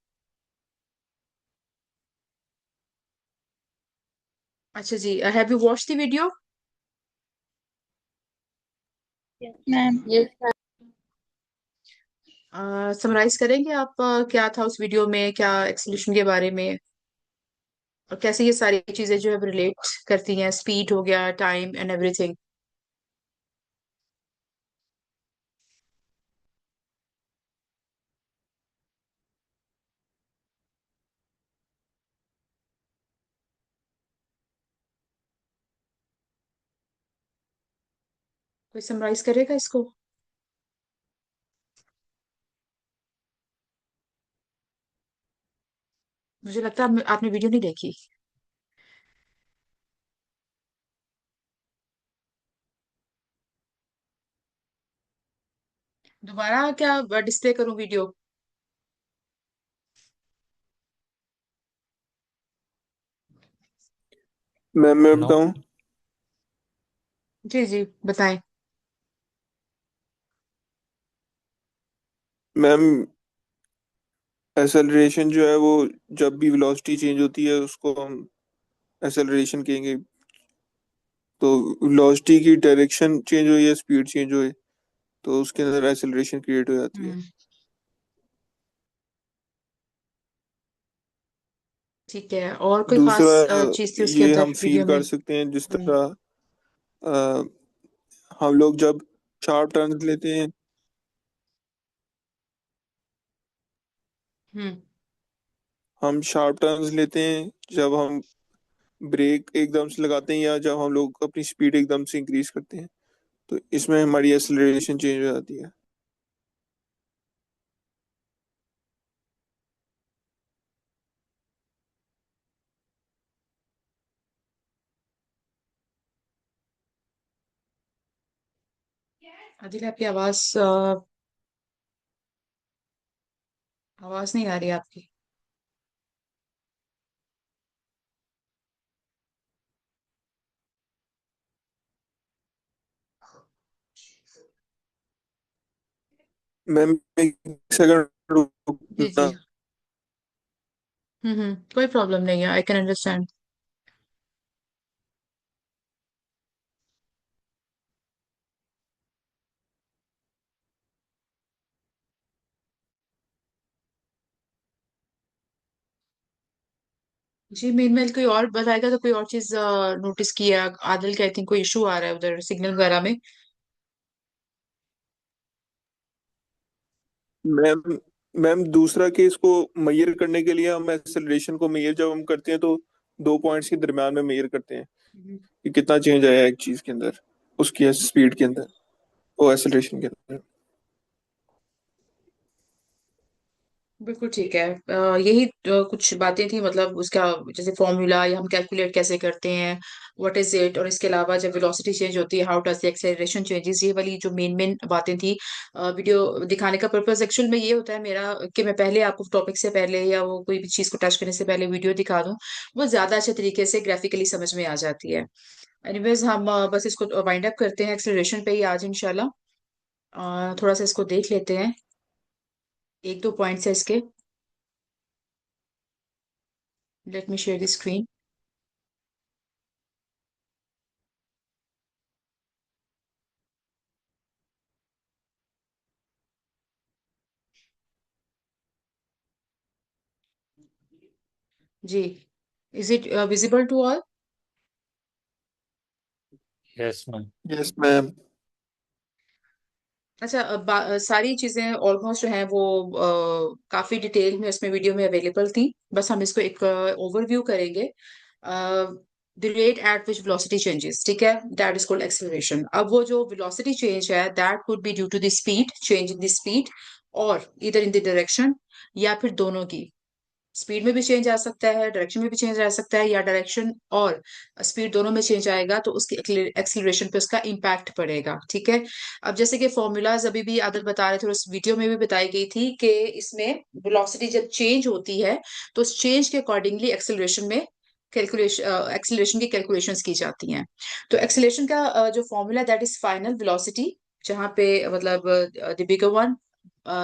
अच्छा जी, have you watch the video? Yes, ma'am. Yes, summarise करेंगे आप, क्या था उस वीडियो में, क्या एक्सलेशन के बारे में, और कैसे ये सारी चीजें जो है रिलेट करती हैं, स्पीड हो गया, टाइम एंड एवरीथिंग। कोई समराइज करेगा इसको? मुझे लगता है आपने वीडियो नहीं देखी। दोबारा क्या डिस्प्ले करूं वीडियो? मैम मैं No. बताऊं? जी जी, बताएं। मैम एक्सेलरेशन जो है वो जब भी वेलोसिटी चेंज होती है उसको हम एक्सेलरेशन कहेंगे। तो वेलोसिटी की डायरेक्शन चेंज हुई या स्पीड चेंज हुई तो उसके अंदर एक्सेलरेशन क्रिएट हो जाती है। हम्म, ठीक है। और कोई खास दूसरा चीज थी उसके ये अंदर हम फील वीडियो में? कर सकते हैं जिस हम्म। तरह अ, हम लोग जब शार्प टर्न्स लेते हैं। हम्म। हम शार्प टर्न्स लेते हैं जब हम ब्रेक एकदम से लगाते हैं या जब हम लोग अपनी स्पीड एकदम से इंक्रीज करते हैं तो इसमें हमारी एक्सेलरेशन चेंज हो जाती है। आदिल, आपकी आवाज आवाज नहीं आ रही आपकी। मैम एक सेकंड जी रुकना। जी। कोई प्रॉब्लम नहीं है, आई कैन अंडरस्टैंड। जी, मेन मेल कोई और बताएगा तो कोई और चीज नोटिस किया आदिल का? आई थिंक कोई इशू आ रहा है उधर सिग्नल वगैरह में। मैम मैम दूसरा केस को मेजर करने के लिए हम एक्सेलरेशन को मेजर जब हम करते हैं तो 2 पॉइंट्स के दरम्यान में मेजर करते हैं कि कितना चेंज आया एक चीज के अंदर, उसकी स्पीड के अंदर, वो एक्सेलरेशन के अंदर। बिल्कुल ठीक है। यही कुछ बातें थी, मतलब उसका जैसे फॉर्मूला या हम कैलकुलेट कैसे करते हैं, व्हाट इज इट, और इसके अलावा जब वेलोसिटी चेंज होती है how does the acceleration changes, ये वाली जो मेन मेन बातें थी। वीडियो दिखाने का पर्पस एक्चुअल में ये होता है मेरा कि मैं पहले आपको टॉपिक से पहले या वो कोई भी चीज को टच करने से पहले वीडियो दिखा दूं, वो ज्यादा अच्छे तरीके से ग्राफिकली समझ में आ जाती है। एनीवेज हम बस इसको वाइंड अप करते हैं एक्सेलरेशन पे ही आज इंशाल्लाह। थोड़ा सा इसको देख लेते हैं, एक दो पॉइंट्स है इसके। Let me share the screen. जी, is it visible to all? Yes ma'am. Yes ma'am. अच्छा, सारी चीजें ऑलमोस्ट जो हैं वो काफी डिटेल में उसमें वीडियो में अवेलेबल थी। बस हम इसको एक ओवरव्यू करेंगे। The rate at which velocity changes, ठीक है, दैट इज कॉल्ड एक्सेलरेशन। अब वो जो वेलोसिटी चेंज है that could be due to the speed, change in the speed, और इधर इन द डायरेक्शन, या फिर दोनों की। स्पीड में भी चेंज आ सकता है, डायरेक्शन में भी चेंज आ सकता है, या डायरेक्शन और स्पीड दोनों में चेंज आएगा तो उसकी एक्सीलरेशन पे उसका इम्पैक्ट पड़ेगा, ठीक है। अब जैसे कि फॉर्मूलाज अभी भी आदत बता रहे थे और उस वीडियो में भी बताई गई थी कि इसमें वेलोसिटी जब चेंज होती है तो उस चेंज के अकॉर्डिंगली एक्सेलरेशन में कैलकुलेशन एक्सेलरेशन की कैलकुलेशंस की जाती हैं। तो एक्सेलरेशन का जो formula that is final velocity, जहाँ पे मतलब the bigger one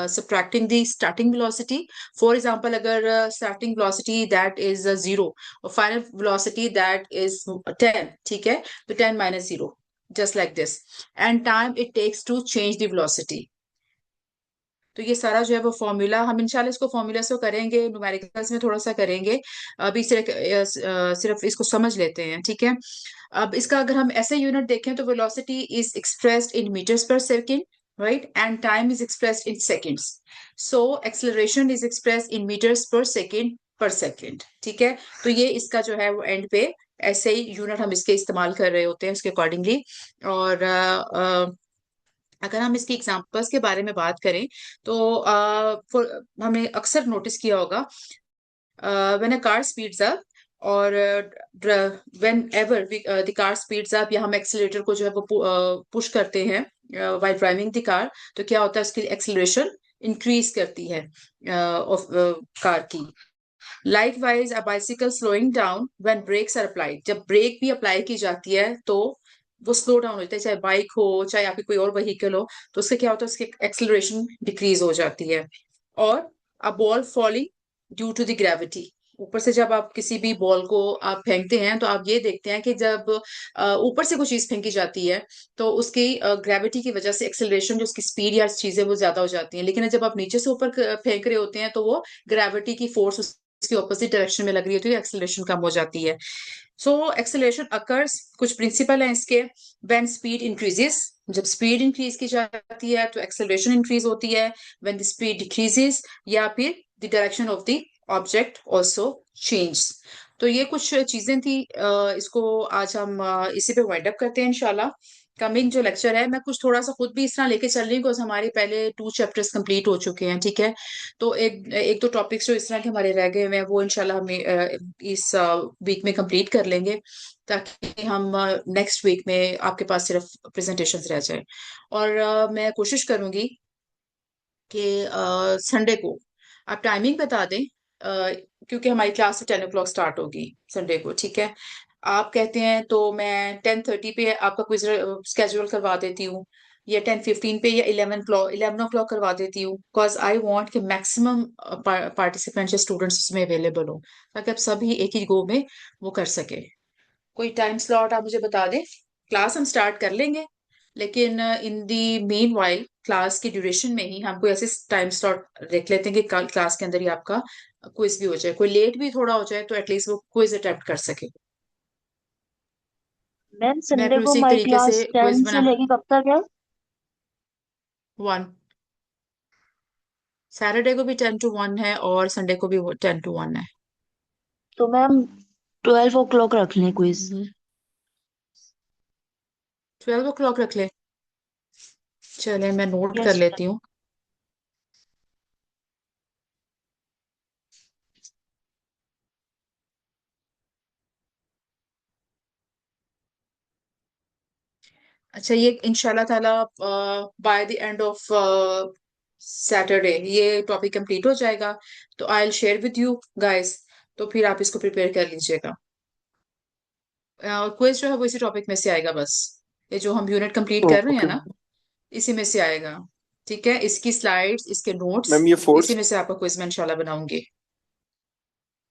subtracting the starting velocity. For example, अगर starting velocity that is 0 और final velocity that is 10, ठीक है, तो 10 minus 0, just like this, and time it takes to change the velocity। तो ये सारा जो है वो फॉर्मूला हम इंशाल्लाह इसको फॉर्मूला से करेंगे, न्यूमेरिकल्स में थोड़ा सा करेंगे। अभी सिर्फ इसको समझ लेते हैं, ठीक है। अब इसका अगर हम ऐसे यूनिट देखें तो velocity is expressed in metres per second, right, and time is expressed in seconds. So acceleration is expressed in metres per second, ठीक है। तो ये इसका जो है वो एंड पे ऐसे ही यूनिट हम इसके इस्तेमाल कर रहे होते हैं उसके अकॉर्डिंगली। और अगर हम इसकी एग्जांपल्स के बारे में बात करें तो हमने अक्सर नोटिस किया होगा, when a car speeds up, और whenever the car speeds up, या हम एक्सीलरेटर को जो है वो पुश करते हैं व्हाइल ड्राइविंग द कार, तो क्या होता है उसकी एक्सीलरेशन इंक्रीज करती है ऑफ कार की। Likewise a bicycle slowing down when brakes are applied, जब ब्रेक भी अप्लाई की जाती है तो वो स्लो डाउन होता है, चाहे बाइक हो चाहे आपकी कोई और व्हीकल हो, तो उससे क्या होता है उसकी एक्सेलरेशन डिक्रीज हो जाती है। और a ball falling due to the gravity, ऊपर से जब आप किसी भी बॉल को आप फेंकते हैं तो आप ये देखते हैं कि जब ऊपर से कोई चीज फेंकी जाती है तो उसकी ग्रेविटी की वजह से एक्सेलरेशन जो उसकी स्पीड या चीजें वो ज्यादा हो जाती हैं, लेकिन जब आप नीचे से ऊपर फेंक रहे होते हैं तो वो ग्रेविटी की फोर्स इसकी ऑपोजिट डायरेक्शन में लग रही होती है, एक्सेलरेशन कम हो जाती है। सो एक्सेलरेशन अकर्स, कुछ प्रिंसिपल है इसके। व्हेन स्पीड इंक्रीजेस, जब स्पीड इंक्रीज की जाती है तो एक्सेलरेशन इंक्रीज होती है। व्हेन द स्पीड डिक्रीजेस, या फिर the direction of the object also change. तो ये कुछ चीजें थी, इसको आज हम इसी पे वाइंड अप करते हैं इंशाल्लाह। कमिंग जो लेक्चर है मैं कुछ थोड़ा सा खुद भी इस तरह लेके चल रही हूँ बिकॉज हमारे पहले 2 चैप्टर्स कंप्लीट हो चुके हैं, ठीक है। तो एक एक दो टॉपिक्स जो इस तरह के हमारे रह गए हुए हैं वो इंशाल्लाह हमें इस वीक में कंप्लीट कर लेंगे, ताकि हम नेक्स्ट वीक में आपके पास सिर्फ प्रेजेंटेशंस रह जाए। और मैं कोशिश करूंगी कि संडे को आप टाइमिंग बता दें, क्योंकि हमारी क्लास 10 o'clock स्टार्ट होगी संडे को, ठीक है। आप कहते हैं तो मैं 10:30 पे आपका क्विज स्केड्यूल करवा देती हूँ, या 10:15 पे, या 11 o'clock करवा देती हूँ, बिकॉज आई वांट कि मैक्सिमम पार्टिसिपेंट्स या स्टूडेंट्स उसमें अवेलेबल हो, ताकि आप सभी एक ही गो में वो कर सके। कोई टाइम स्लॉट आप मुझे बता दें। क्लास हम स्टार्ट कर लेंगे, लेकिन इन दी मीन वाइल क्लास की ड्यूरेशन में ही हम कोई ऐसे टाइम स्लॉट रख लेते हैं कि कल क्लास के अंदर ही आपका क्विज भी हो जाए, कोई लेट भी थोड़ा हो जाए तो एटलीस्ट वो क्विज अटेम्प्ट कर सके। मैम मैं संडे फिर को उसी हमारी तरीके से क्लास क्विज 10 से बना लेके कब तक है? 1। सैटरडे को भी 10 to 1 है और संडे को भी 10 to 1 है। तो मैम 12 o'clock रख लें क्विज। 12 o'clock रख ले। चले मैं नोट कर यस लेती हूँ। अच्छा, ये इंशाल्लाह ताला by the end of Saturday ये टॉपिक कंप्लीट हो जाएगा। तो I will share with you guys. तो फिर आप इसको प्रिपेयर कर लीजिएगा। क्विज जो है वो इसी टॉपिक में से आएगा बस। ये जो हम यूनिट कंप्लीट कर रहे हैं ओके ना, इसी में से आएगा। ठीक है, इसकी स्लाइड्स, इसके नोट्स, मैम, ये इसी फोर्स। में से आपका क्विज मैं इंशाल्लाह बनाऊंगी।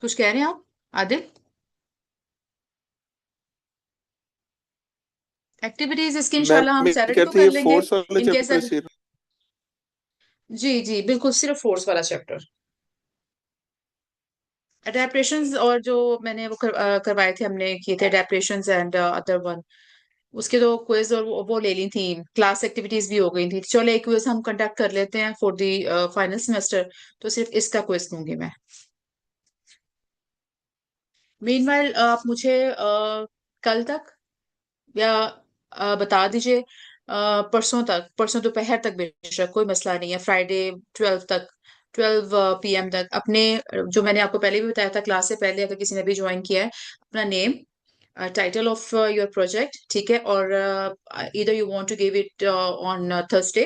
कुछ कह रहे हैं आप आदिल? एक्टिविटीज इसकी इंशाल्लाह मैम हम ये सैटरडे को कहते हैं कर ये लेंगे। फोर्स वाला इन केस चैप्टर अगर, सिर्फ। जी जी बिल्कुल, सिर्फ फोर्स वाला चैप्टर। अडेप्टेशंस और जो मैंने वो करवाए थे, हमने किए थे अडेप्टेशंस एंड अदर वन, उसके तो क्विज और वो ले ली थी। क्लास एक्टिविटीज भी हो गई थी। चलो एक क्विज हम कंडक्ट कर लेते हैं फॉर द फाइनल सेमेस्टर। तो सिर्फ इसका क्विज दूंगी मैं। मीनवाइल आप मुझे कल तक या बता दीजिए, परसों तक, परसों दोपहर तक बेशक कोई मसला नहीं है, फ्राइडे 12 तक, 12 PM तक अपने जो मैंने आपको पहले भी बताया था क्लास से पहले, अगर किसी ने भी ज्वाइन किया है, अपना name, title of your project, ठीक है, और इधर you want to give it on Thursday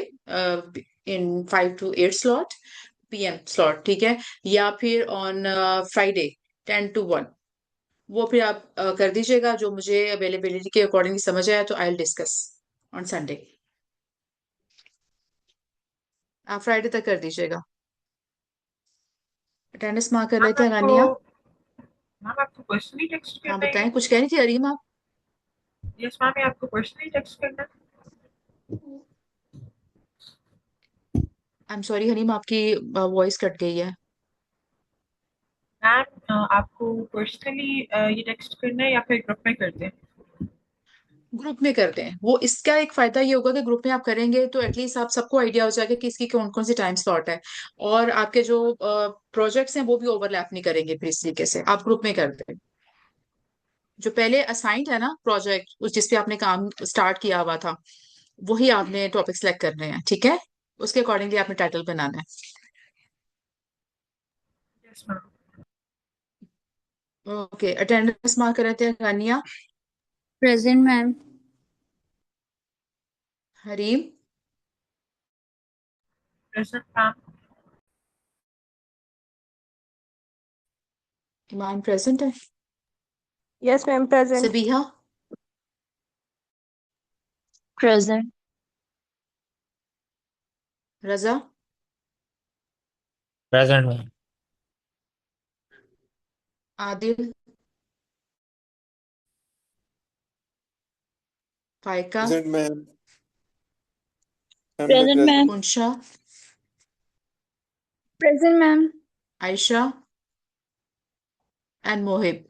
in 5 to 8 slot, ठीक है, या फिर ऑन फ्राइडे 10 to 1। वो फिर आप कर दीजिएगा, जो मुझे अवेलेबिलिटी के अकॉर्डिंग समझ आया तो I will discuss on Sunday. आप फ्राइडे तक कर दीजिएगा। अटेंडेंस मार्क कर मैम लेते हैं आपको गानिया। मैम आपको पर्सनली टेक्स्ट हाँ करना है बताएं, ये? कुछ कह रही थी अरीम आप? यस मैम, ये आपको पर्सनली टेक्स्ट करना है? आई एम सॉरी हनीम, आपकी वॉइस कट गई है। मैम आपको पर्सनली ये टेक्स्ट करना है या फिर ग्रुप में करते हैं? ग्रुप में करते हैं। वो इसका एक फायदा ये होगा कि ग्रुप में आप करेंगे तो एटलीस्ट आप सबको आइडिया हो जाएगा कि इसकी कौन कौन सी टाइम स्लॉट है, और आपके जो प्रोजेक्ट्स हैं वो भी ओवरलैप नहीं करेंगे। फिर इस तरीके से आप ग्रुप में करते हैं। जो पहले असाइंड है ना प्रोजेक्ट, जिस पे आपने काम स्टार्ट किया हुआ था, वही आपने टॉपिक सेलेक्ट करने हैं, ठीक है, उसके अकॉर्डिंगली आपने टाइटल बनाना यस मैम। है। ओके, अटेंडेंस मार्क कर रहे थे Ghania. Present ma'am. Hareem, present ma'am. Iman present है। Yes, ma'am, present. Sabiha, present. Raza, present ma'am. Adil, Faika, present ma'am. Ma'am मैं present ma'am. Present. Munsha, Present, ma'am. Ayesha and Mohib.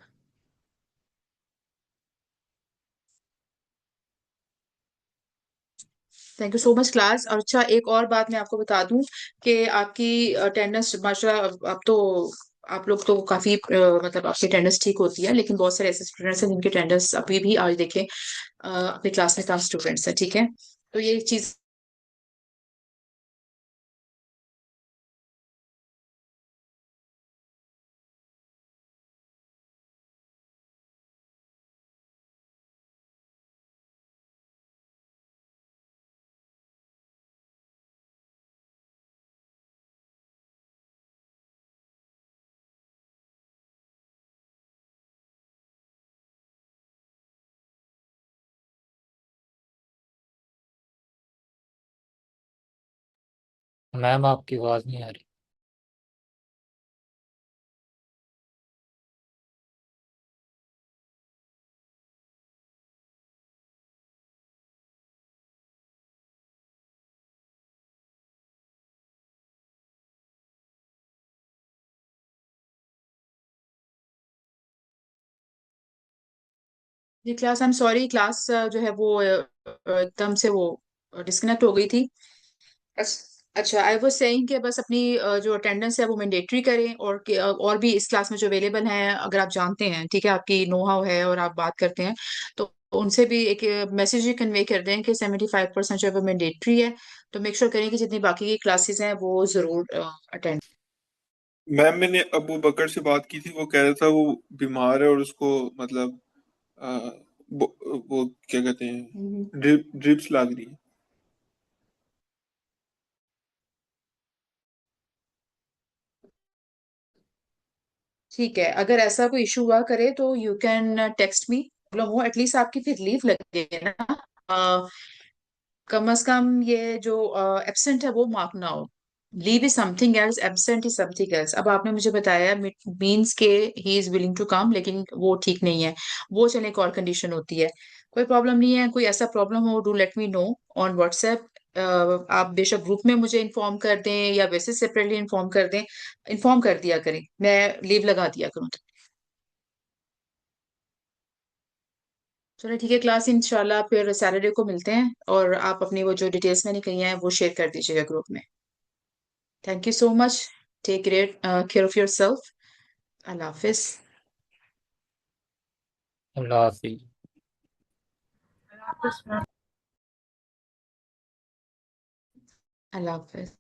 Thank you so much class. और अच्छा, एक और बात मैं आपको बता दूं कि आपकी अटेंडेंस माशाल्लाह, अब तो आप लोग तो काफी मतलब आपकी अटेंडेंस ठीक होती है, लेकिन बहुत सारे ऐसे स्टूडेंट्स हैं जिनकी अटेंडेंस अभी भी आज देखें अपनी क्लास में कम स्टूडेंट्स हैं, ठीक है। तो ये चीज मैम आपकी आवाज नहीं आ रही। ये class, I am sorry, class जो है वो एकदम से वो डिस्कनेक्ट हो गई थी। अच्छा, आई वाज सेइंग कि बस अपनी जो अटेंडेंस है वो मैंडेटरी करें, और भी इस क्लास में जो अवेलेबल हैं, अगर आप जानते हैं, ठीक है, आपकी नो हाउ है और आप बात करते हैं, तो उनसे भी एक मैसेज ही कन्वे कर दें कि 75% जो है वो मैंडेटरी है। तो मेक श्योर करें कि जितनी बाकी की क्लासेस हैं वो जरूर अटेंड। मैम मैंने अबू बकर से बात की थी, वो कह रहा था वो बीमार है और उसको मतलब आ, वो क्या कहते हैं, ड्रिप्स लग रही है। ठीक है, अगर ऐसा कोई इशू हुआ करे तो you can text me. Problem हो एटलीस्ट आपकी फिर लीव लगे ना। कम से कम ये जो एब्सेंट है वो मार्क ना हो। Leave is something else, absent is something else. अब आपने मुझे बताया मीन्स के he is willing to come, लेकिन वो ठीक नहीं है। वो चले एक और कंडीशन होती है। कोई प्रॉब्लम नहीं है, कोई ऐसा प्रॉब्लम हो do let me know on WhatsApp. आप बेशक ग्रुप में मुझे इन्फॉर्म कर दें या वैसे सेपरेटली इन्फॉर्म कर दें, इन्फॉर्म कर दिया करें, मैं लीव लगा दिया करूँ। चलो ठीक है, क्लास इंशाल्लाह फिर सैटरडे को मिलते हैं, और आप अपनी वो जो डिटेल्स मैंने कही हैं वो शेयर कर दीजिएगा ग्रुप में। Thank you so much. Take great care of yourself. अल्लाह हाफिज। अल्लाह हाफिज। आपस में अल्लाह हाफिज।